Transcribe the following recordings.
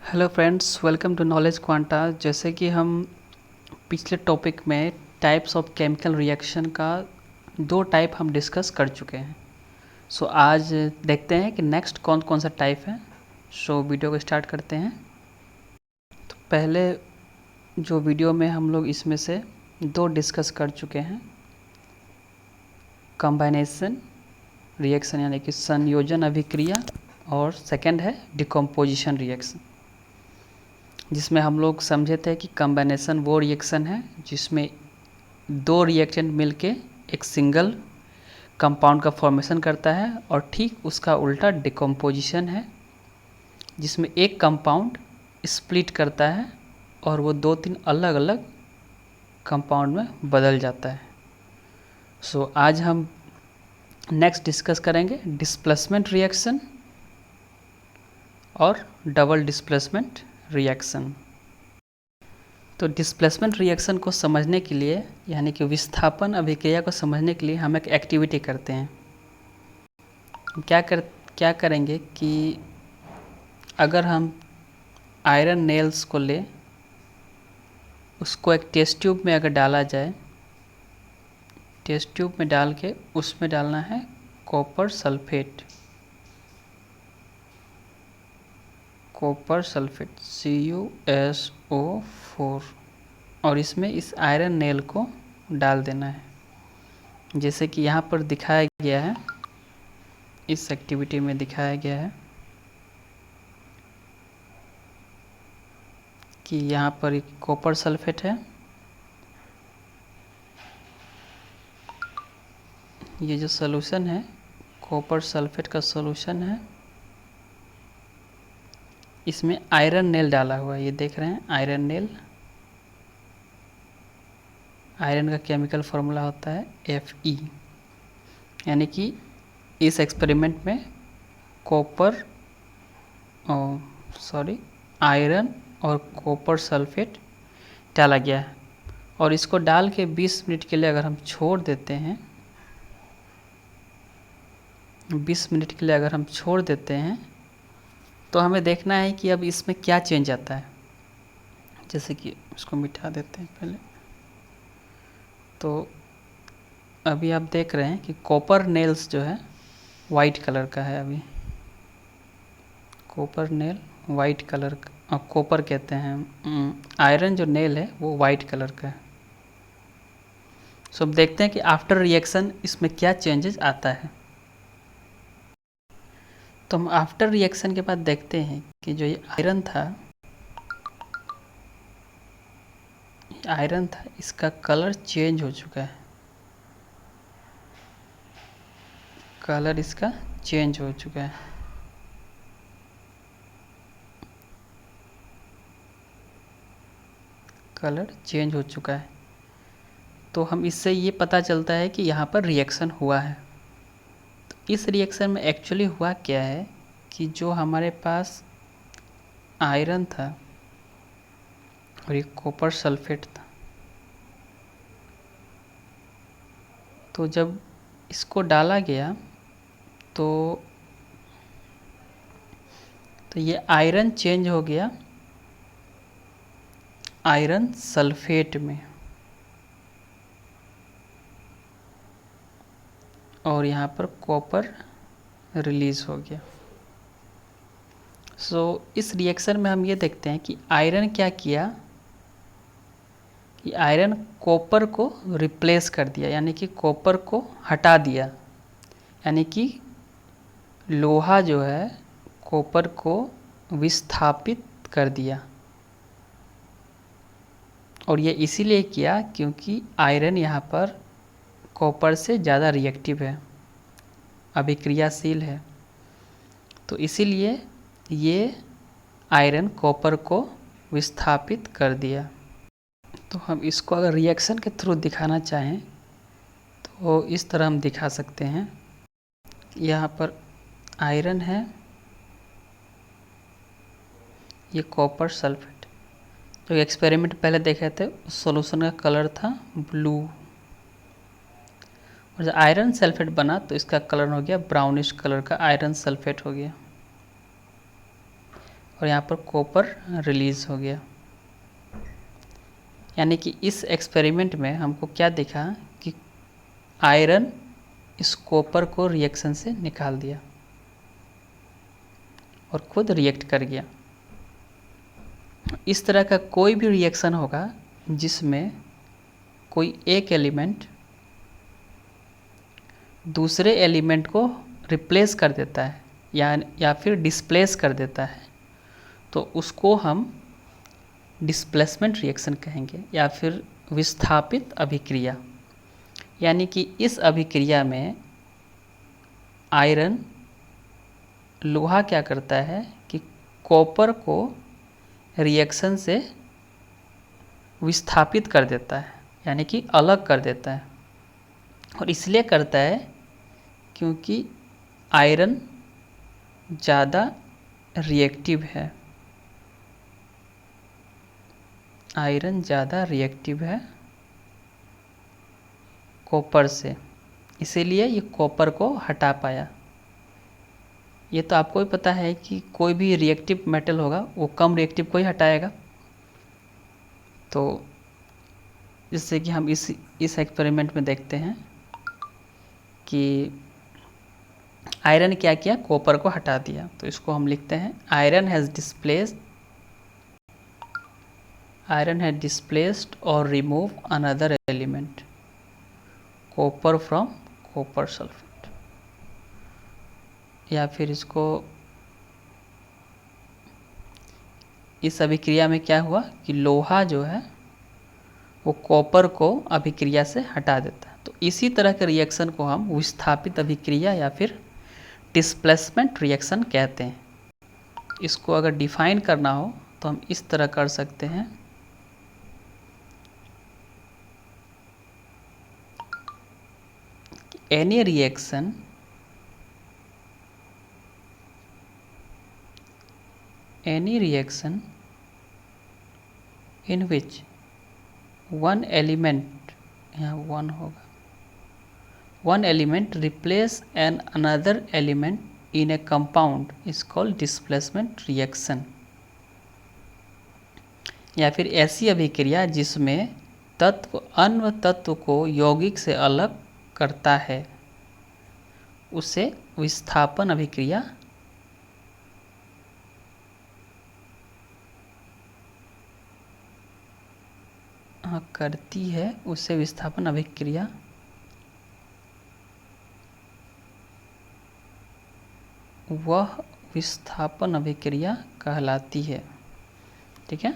Hello friends, welcome to Knowledge Quanta. जैसे कि हम पिछले टॉपिक में टाइप्स ऑफ केमिकल रिएक्शन का दो टाइप हम डिस्कस कर चुके हैं। सो आज देखते हैं कि नेक्स्ट कौन कौन सा टाइप है। सो वीडियो को स्टार्ट करते हैं। तो पहले जो वीडियो में हम लोग इसमें से दो डिस्कस कर चुके हैं, कॉम्बिनेशन रिएक्शन यानी कि संयोजन अभिक्रिया, और सेकंड है डिकम्पोजिशन रिएक्शन, जिसमें हम लोग समझे थे कि कॉम्बिनेशन वो रिएक्शन है जिसमें दो रिएक्टेंट मिलके एक सिंगल कंपाउंड का फॉर्मेशन करता है, और ठीक उसका उल्टा डिकम्पोजिशन है जिसमें एक कंपाउंड स्प्लिट करता है और वो दो तीन अलग अलग कंपाउंड में बदल जाता है। सो आज हम नेक्स्ट डिस्कस करेंगे डिस्प्लेसमेंट रिएक्शन और डबल डिस्प्लेसमेंट रिएक्शन। तो डिस्प्लेसमेंट रिएक्शन को समझने के लिए यानी कि विस्थापन अभिक्रिया को समझने के लिए हम एक एक्टिविटी करते हैं। क्या करेंगे कि अगर हम आयरन नेल्स को ले, उसको एक टेस्ट ट्यूब में अगर डाला जाए, टेस्ट ट्यूब में डाल के उसमें डालना है कॉपर सल्फेट, CuSO4, और इसमें इस आयरन नेल को डाल देना है, जैसे कि यहाँ पर दिखाया गया है, इस एक्टिविटी में दिखाया गया है कि यहाँ पर एक कॉपर सल्फेट है। ये जो सॉल्यूशन है कॉपर सल्फेट का सॉल्यूशन है, इसमें आयरन नेल डाला हुआ है। ये देख रहे हैं आयरन नेल, आयरन का केमिकल फार्मूला होता है Fe, यानी कि इस एक्सपेरिमेंट में कॉपर आयरन और कॉपर सल्फेट डाला गया है, और इसको डाल के 20 मिनट के लिए अगर हम छोड़ देते हैं, 20 मिनट के लिए अगर हम छोड़ देते हैं तो हमें देखना है कि अब इसमें क्या चेंज आता है। जैसे कि इसको मिटा देते हैं पहले। तो अभी आप देख रहे हैं कि कॉपर नेल्स जो है वाइट कलर का है। अभी कॉपर नेल वाइट कलर का, कॉपर कहते हैं, आयरन जो नेल है वो वाइट कलर का है। सो अब देखते हैं कि आफ्टर रिएक्शन इसमें क्या चेंजेस आता है। तो हम आफ्टर रिएक्शन के बाद देखते हैं कि जो ये आयरन था इसका कलर चेंज हो चुका है, कलर इसका चेंज हो चुका है। कलर चेंज हो चुका है। तो हम इससे ये पता चलता है कि यहाँ पर रिएक्शन हुआ है। तो इस रिएक्शन में एक्चुअली हुआ क्या है कि जो हमारे पास आयरन था और ये कॉपर सल्फेट था, तो जब इसको डाला गया तो ये आयरन चेंज हो गया आयरन सल्फेट में, और यहाँ पर कॉपर रिलीज हो गया। सो इस रिएक्शन में हम ये देखते हैं कि आयरन क्या किया कि आयरन कॉपर को रिप्लेस कर दिया, यानी कि कॉपर को हटा दिया, यानी कि लोहा जो है कॉपर को विस्थापित कर दिया। और ये इसीलिए किया क्योंकि आयरन यहाँ पर कॉपर से ज़्यादा रिएक्टिव है, अभिक्रियाशील है। तो इसीलिए ये आयरन कॉपर को विस्थापित कर दिया। तो हम इसको अगर रिएक्शन के थ्रू दिखाना चाहें तो इस तरह हम दिखा सकते हैं। यहाँ पर आयरन है, ये कॉपर सल्फेट। जो एक्सपेरिमेंट पहले देखे थे उस सॉल्यूशन का कलर था ब्लू, और जब आयरन सल्फेट बना तो इसका कलर हो गया ब्राउनिश कलर का, आयरन सल्फेट हो गया। और यहाँ पर कॉपर रिलीज हो गया। यानी कि इस एक्सपेरिमेंट में हमको क्या दिखा कि आयरन इस कॉपर को रिएक्शन से निकाल दिया और खुद रिएक्ट कर गया। इस तरह का कोई भी रिएक्शन होगा जिसमें कोई एक एलिमेंट दूसरे एलिमेंट को रिप्लेस कर देता है या फिर डिस्प्लेस कर देता है, तो उसको हम डिस्प्लेसमेंट रिएक्शन कहेंगे या फिर विस्थापित अभिक्रिया। यानी कि इस अभिक्रिया में आयरन लोहा क्या करता है कि कॉपर को रिएक्शन से विस्थापित कर देता है, यानी कि अलग कर देता है। और इसलिए करता है क्योंकि आयरन ज़्यादा रिएक्टिव है। आयरन ज़्यादा रिएक्टिव है कॉपर से, इसीलिए ये कॉपर को हटा पाया। ये तो आपको भी पता है कि कोई भी रिएक्टिव मेटल होगा वो कम रिएक्टिव को ही हटाएगा। तो जिससे कि हम इस एक्सपेरिमेंट में देखते हैं कि आयरन क्या किया, कॉपर को हटा दिया। तो इसको हम लिखते हैं आयरन हैज़ डिस्प्लेस्ड और remove another element copper from copper sulphate. या फिर इसको इस अभिक्रिया में क्या हुआ कि लोहा जो है वो कॉपर को अभिक्रिया से हटा देता है। तो इसी तरह के रिएक्शन को हम विस्थापित अभिक्रिया या फिर डिस्प्लेसमेंट रिएक्शन कहते हैं। इसको अगर डिफाइन करना हो तो हम इस तरह कर सकते हैं any reaction in which one element, यहाँ one होगा, one element replace another element in a compound is called displacement reaction। या फिर ऐसी अभिक्रिया जिसमें तत्व अन्य तत्व को यौगिक से अलग करता है उसे विस्थापन अभिक्रिया करती है, उसे विस्थापन अभिक्रिया वह विस्थापन अभिक्रिया कहलाती है। ठीक है,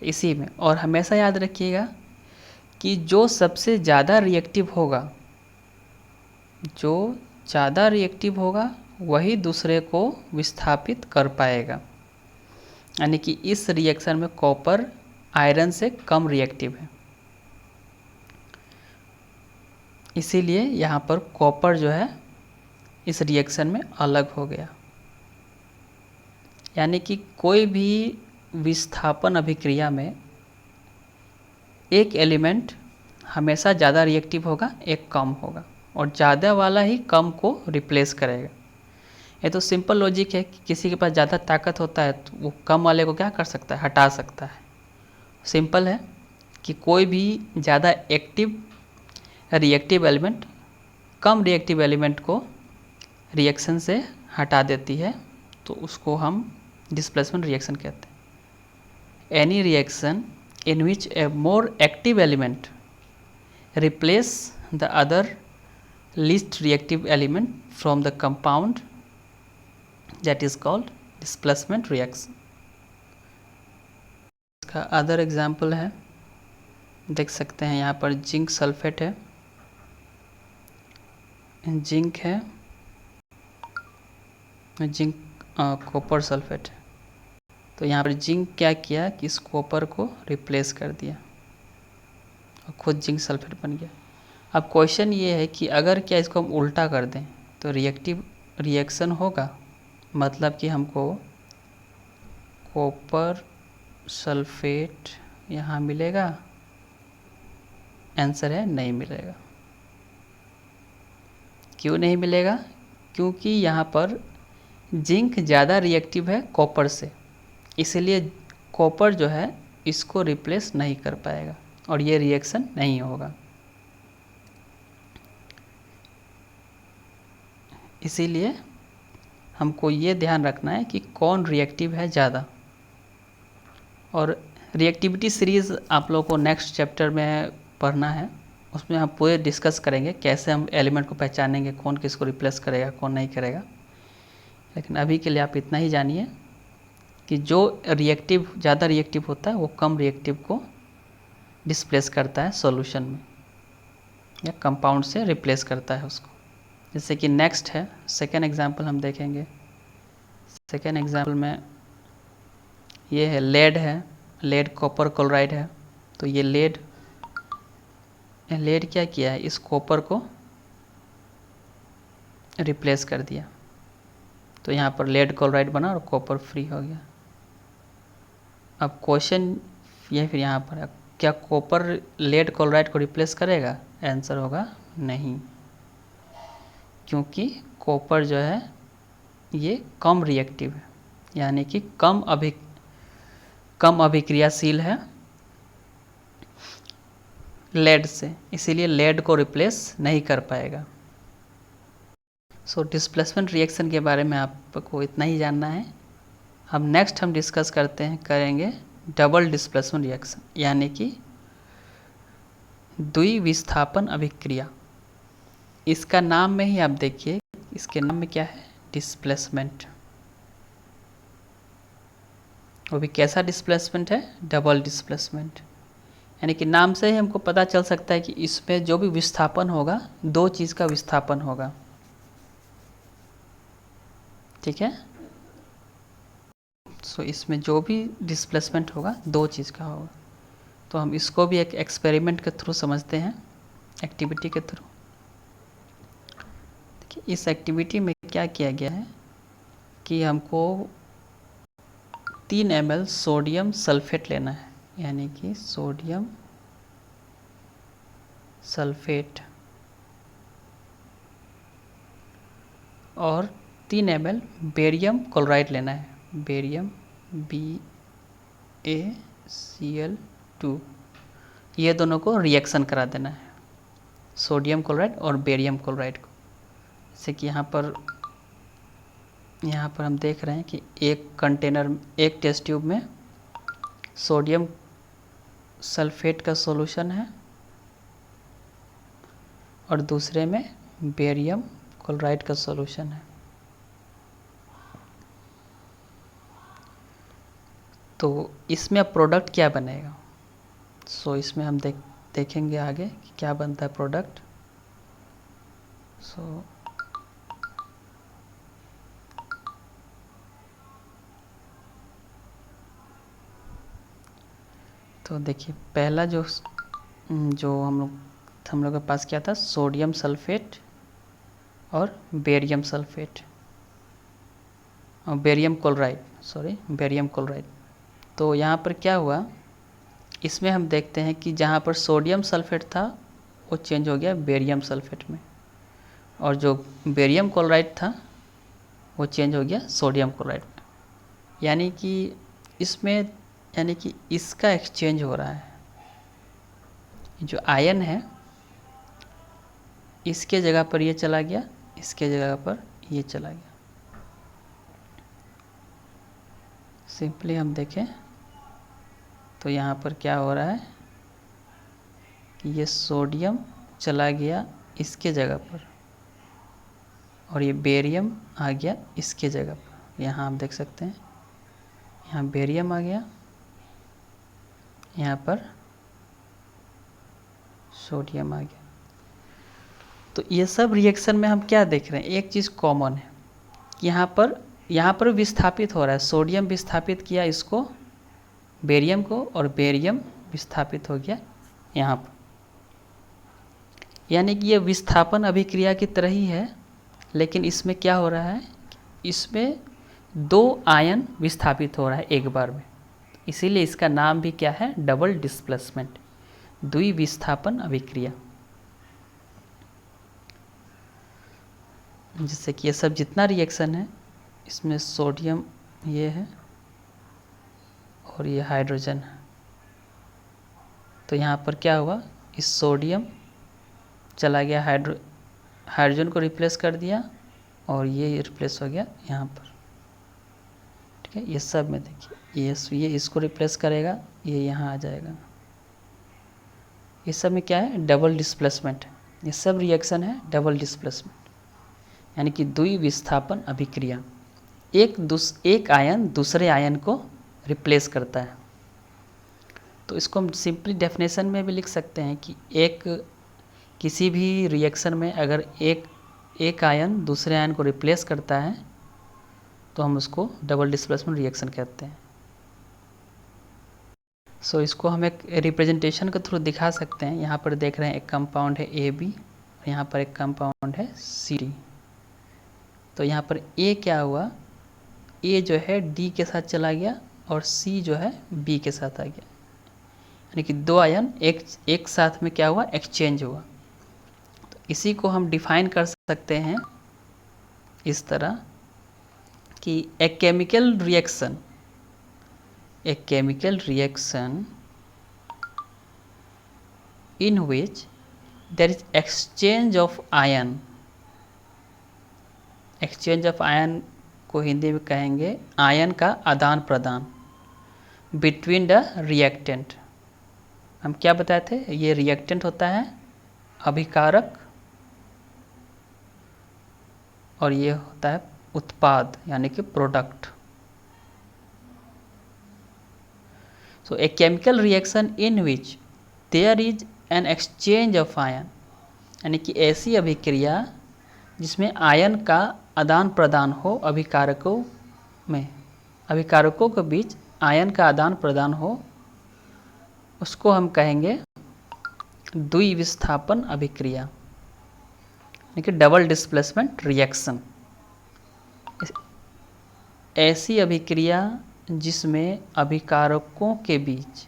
इसी में। और हमेशा याद रखिएगा कि जो सबसे ज़्यादा रिएक्टिव होगा वही दूसरे को विस्थापित कर पाएगा। यानी कि इस रिएक्शन में कॉपर आयरन से कम रिएक्टिव है, इसीलिए यहाँ पर कॉपर जो है इस रिएक्शन में अलग हो गया। यानी कि कोई भी विस्थापन अभिक्रिया में एक एलिमेंट हमेशा ज़्यादा रिएक्टिव होगा, एक कम होगा, और ज़्यादा वाला ही कम को रिप्लेस करेगा। ये तो सिंपल लॉजिक है कि किसी के पास ज़्यादा ताकत होता है तो वो कम वाले को क्या कर सकता है, हटा सकता है। सिंपल है कि कोई भी ज़्यादा एक्टिव रिएक्टिव एलिमेंट कम रिएक्टिव एलिमेंट को रिएक्शन से हटा देती है, तो उसको हम डिस्प्लेसमेंट रिएक्शन कहते हैं। Any reaction in which a more active element replace the other least reactive element from the compound, that is called displacement reaction। इसका अदर एग्जाम्पल है, देख सकते हैं यहाँ पर जिंक सल्फेट है, जिंक है, जिंक कॉपर सल्फेट है। तो यहाँ पर जिंक क्या किया कि इस कॉपर को रिप्लेस कर दिया और खुद जिंक सल्फेट बन गया। अब क्वेश्चन ये है कि अगर क्या इसको हम उल्टा कर दें तो रिएक्शन होगा, मतलब कि हमको कॉपर सल्फेट यहाँ मिलेगा, आंसर है नहीं मिलेगा। क्यों नहीं मिलेगा? क्योंकि यहाँ पर जिंक ज़्यादा रिएक्टिव है कॉपर से, इसलिए कॉपर जो है इसको रिप्लेस नहीं कर पाएगा और ये रिएक्शन नहीं होगा। इसीलिए हमको ये ध्यान रखना है कि कौन रिएक्टिव है ज़्यादा। और रिएक्टिविटी सीरीज़ आप लोगों को नेक्स्ट चैप्टर में पढ़ना है, उसमें हम पूरे डिस्कस करेंगे कैसे हम एलिमेंट को पहचानेंगे, कौन किसको रिप्लेस करेगा कौन नहीं करेगा। लेकिन अभी के लिए आप इतना ही जानिए कि जो रिएक्टिव ज़्यादा रिएक्टिव होता है वो कम रिएक्टिव को डिस्प्लेस करता है सॉल्यूशन में या कंपाउंड से रिप्लेस करता है उसको। जैसे कि नेक्स्ट है सेकेंड एग्जाम्पल हम देखेंगे। सेकेंड एग्जाम्पल में ये है लेड है, लेड कॉपर क्लोराइड है। तो ये लेड क्या किया है, इस कॉपर को रिप्लेस कर दिया, तो यहाँ पर लेड क्लोराइड बना और कॉपर फ्री हो गया। अब क्वेश्चन ये फिर यहाँ पर क्या कॉपर लेड क्लोराइड को रिप्लेस करेगा? आंसर होगा नहीं, क्योंकि कॉपर जो है ये कम रिएक्टिव है, यानी कि कम अभिक्रियाशील है लेड से, इसीलिए लेड को रिप्लेस नहीं कर पाएगा। सो डिस्प्लेसमेंट रिएक्शन के बारे में आपको इतना ही जानना है। अब नेक्स्ट हम डिस्कस करेंगे डबल डिस्प्लेसमेंट रिएक्शन, यानी कि द्विविस्थापन अभिक्रिया। इसका नाम में ही आप देखिए, इसके नाम में क्या है, डिस्प्लेसमेंट। वो भी कैसा डिस्प्लेसमेंट है? Double displacement. यानी कि नाम से ही हमको पता चल सकता है कि इसमें जो भी विस्थापन होगा दो चीज़ का विस्थापन होगा, ठीक है। सो इसमें जो भी डिस्प्लेसमेंट होगा दो चीज़ का होगा। तो हम इसको भी एक एक्सपेरिमेंट के थ्रू समझते हैं, एक्टिविटी के थ्रू। देखिए इस एक्टिविटी में क्या किया गया है कि हमको 3 ml सोडियम सल्फेट लेना है, यानी कि सोडियम सल्फेट, और 3 ml बेरियम क्लोराइड लेना है, बेरियम BaCl2। ये दोनों को रिएक्शन करा देना है, सोडियम क्लोराइड और बेरियम क्लोराइड को। जैसे कि यहाँ पर हम देख रहे हैं कि एक कंटेनर, एक टेस्ट ट्यूब में सोडियम सल्फेट का सॉल्यूशन है और दूसरे में बेरियम क्लोराइड का सॉल्यूशन है। तो इसमें प्रोडक्ट क्या बनेगा? सो इसमें हम देखेंगे आगे कि क्या बनता है प्रोडक्ट। सो तो देखिए पहला जो हम लोग के पास क्या था, सोडियम सल्फेट और बेरियम सल्फेट और बेरियम क्लोराइड। तो यहाँ पर क्या हुआ, इसमें हम देखते हैं कि जहाँ पर सोडियम सल्फेट था वो चेंज हो गया बेरियम सल्फेट में, और जो बेरियम क्लोराइड था वो चेंज हो गया सोडियम क्लोराइड में। यानी कि इसका एक्सचेंज हो रहा है। जो आयन है इसके जगह पर ये चला गया, इसके जगह पर ये चला गया। सिंपली हम देखें तो यहाँ पर क्या हो रहा है कि ये सोडियम चला गया इसके जगह पर और ये बेरियम आ गया इसके जगह पर। यहाँ आप देख सकते हैं, यहाँ बेरियम आ गया, यहाँ पर सोडियम आ गया। तो ये सब रिएक्शन में हम क्या देख रहे हैं, एक चीज़ कॉमन है, यहाँ पर विस्थापित हो रहा है, सोडियम विस्थापित किया इसको बेरियम को और बेरियम विस्थापित हो गया यहाँ पर। यानी कि ये विस्थापन अभिक्रिया की तरह ही है, लेकिन इसमें क्या हो रहा है, इसमें 2 आयन विस्थापित हो रहा है एक बार में, इसीलिए इसका नाम भी क्या है, डबल डिस्प्लेसमेंट, द्विविस्थापन अभिक्रिया। जैसे कि ये सब जितना रिएक्शन है इसमें सोडियम ये है और ये हाइड्रोजन है। तो यहाँ पर क्या हुआ, इस सोडियम चला गया हाइड्रोजन को रिप्लेस कर दिया और ये रिप्लेस हो गया यहाँ पर। ठीक है, ये सब में देखिए ये इसको रिप्लेस करेगा, ये यहाँ आ जाएगा। ये सब में क्या है, डबल डिस्प्लेसमेंट है। ये सब रिएक्शन है डबल डिस्प्लेसमेंट, यानी कि द्विविस्थापन अभिक्रिया। एक आयन दूसरे आयन को रिप्लेस करता है। तो इसको हम सिंपली डेफिनेशन में भी लिख सकते हैं कि किसी भी रिएक्शन में अगर एक आयन दूसरे आयन को रिप्लेस करता है तो हम उसको डबल डिस्प्लेसमेंट रिएक्शन कहते हैं। सो इसको हम एक रिप्रेजेंटेशन के थ्रू दिखा सकते हैं। यहाँ पर देख रहे हैं एक कंपाउंड है AB और यहाँ पर एक कंपाउंड है CD। तो यहाँ पर A क्या हुआ, A जो है D के साथ चला गया और C जो है B के साथ आ गया, यानी कि दो आयन एक साथ में क्या हुआ, एक्सचेंज हुआ। तो इसी को हम डिफाइन कर सकते हैं इस तरह कि ए chemical reaction in which there is exchange of ion। exchange of ion को हिंदी में कहेंगे आयन का आदान प्रदान between the reactant। हम क्या बताए थे, ये रिएक्टेंट होता है अभिकारक और ये होता है उत्पाद यानी कि product. So a chemical reaction in which there is an exchange of ion, यानी कि ऐसी अभिक्रिया जिसमें आयन का आदान प्रदान हो अभिकारकों में, अभिकारकों के बीच आयन का आदान प्रदान हो, उसको हम कहेंगे द्विविस्थापन अभिक्रिया, यानी कि डबल डिस्प्लेसमेंट रिएक्शन। ऐसी अभिक्रिया जिसमें अभिकारकों के बीच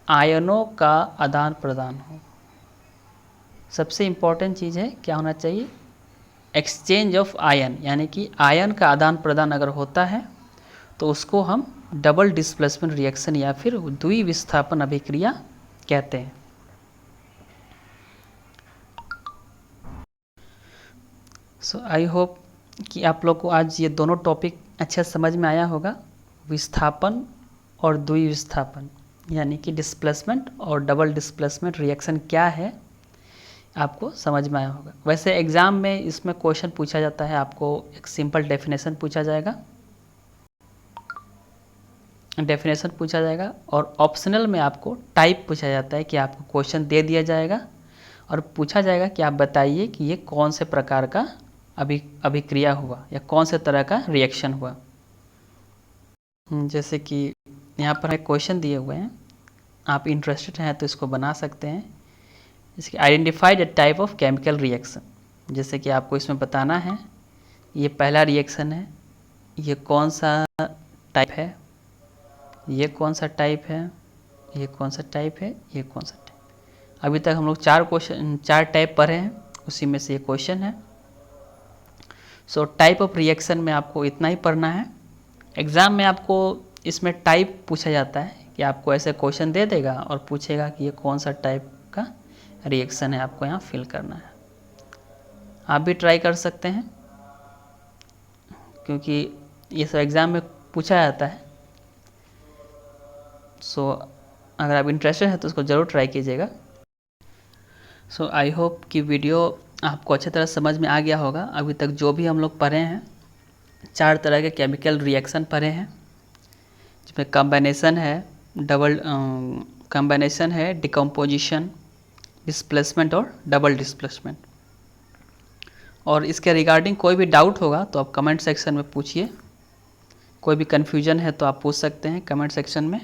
आयनों का आदान प्रदान हो। सबसे इम्पॉर्टेंट चीज़ है क्या होना चाहिए, एक्सचेंज ऑफ आयन, यानी कि आयन का आदान प्रदान अगर होता है तो उसको हम डबल डिस्प्लेसमेंट रिएक्शन या फिर द्विविस्थापन अभिक्रिया कहते हैं। सो आई होप कि आप लोग को आज ये दोनों टॉपिक अच्छा समझ में आया होगा। विस्थापन और द्विविस्थापन यानी कि डिस्प्लेसमेंट और डबल डिस्प्लेसमेंट रिएक्शन क्या है आपको समझ में आया होगा। वैसे एग्ज़ाम में इसमें क्वेश्चन पूछा जाता है, आपको एक सिंपल डेफिनेशन पूछा जाएगा और ऑप्शनल में आपको टाइप पूछा जाता है कि आपको क्वेश्चन दे दिया जाएगा और पूछा जाएगा कि आप बताइए कि ये कौन से प्रकार का अभिक्रिया हुआ या कौन से तरह का रिएक्शन हुआ। जैसे कि यहाँ पर एक क्वेश्चन दिए हुए हैं, आप इंटरेस्टेड हैं तो इसको बना सकते हैं। जैसे कि identify the type of chemical reaction, जैसे कि आपको इसमें बताना है ये पहला रिएक्शन है, ये कौन सा टाइप है, ये कौन सा टाइप है, ये कौन सा टाइप है, ये कौन सा टाइप। अभी तक हम लोग चार टाइप पढ़े हैं, उसी में से ये क्वेश्चन है। सो टाइप ऑफ रिएक्शन में आपको इतना ही पढ़ना है। एग्ज़ाम में आपको इसमें टाइप पूछा जाता है कि आपको ऐसे क्वेश्चन दे देगा और पूछेगा कि ये कौन सा टाइप का रिएक्शन है, आपको यहाँ फिल करना है। आप भी ट्राई कर सकते हैं क्योंकि ये सब एग्ज़ाम में पूछा जाता है। सो अगर आप इंटरेस्टेड हैं तो उसको ज़रूर ट्राई कीजिएगा। सो आई होप कि वीडियो आपको अच्छी तरह समझ में आ गया होगा। अभी तक जो भी हम लोग पढ़े हैं, 4 तरह के केमिकल रिएक्शन पढ़े हैं, जिसमें कम्बाइनेशन है, डिकम्पोजिशन, डिस्प्लेसमेंट और डबल डिस्प्लेसमेंट। और इसके रिगार्डिंग कोई भी डाउट होगा तो आप कमेंट सेक्शन में पूछिए। कोई भी कन्फ्यूजन है तो आप पूछ सकते हैं कमेंट सेक्शन में।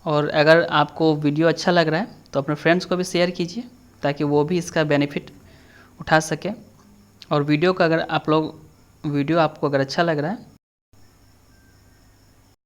और अगर आपको वीडियो अच्छा लग रहा है तो अपने फ्रेंड्स को भी शेयर कीजिए ताकि वो भी इसका बेनिफिट उठा सके। और वीडियो आपको अगर अच्छा लग रहा है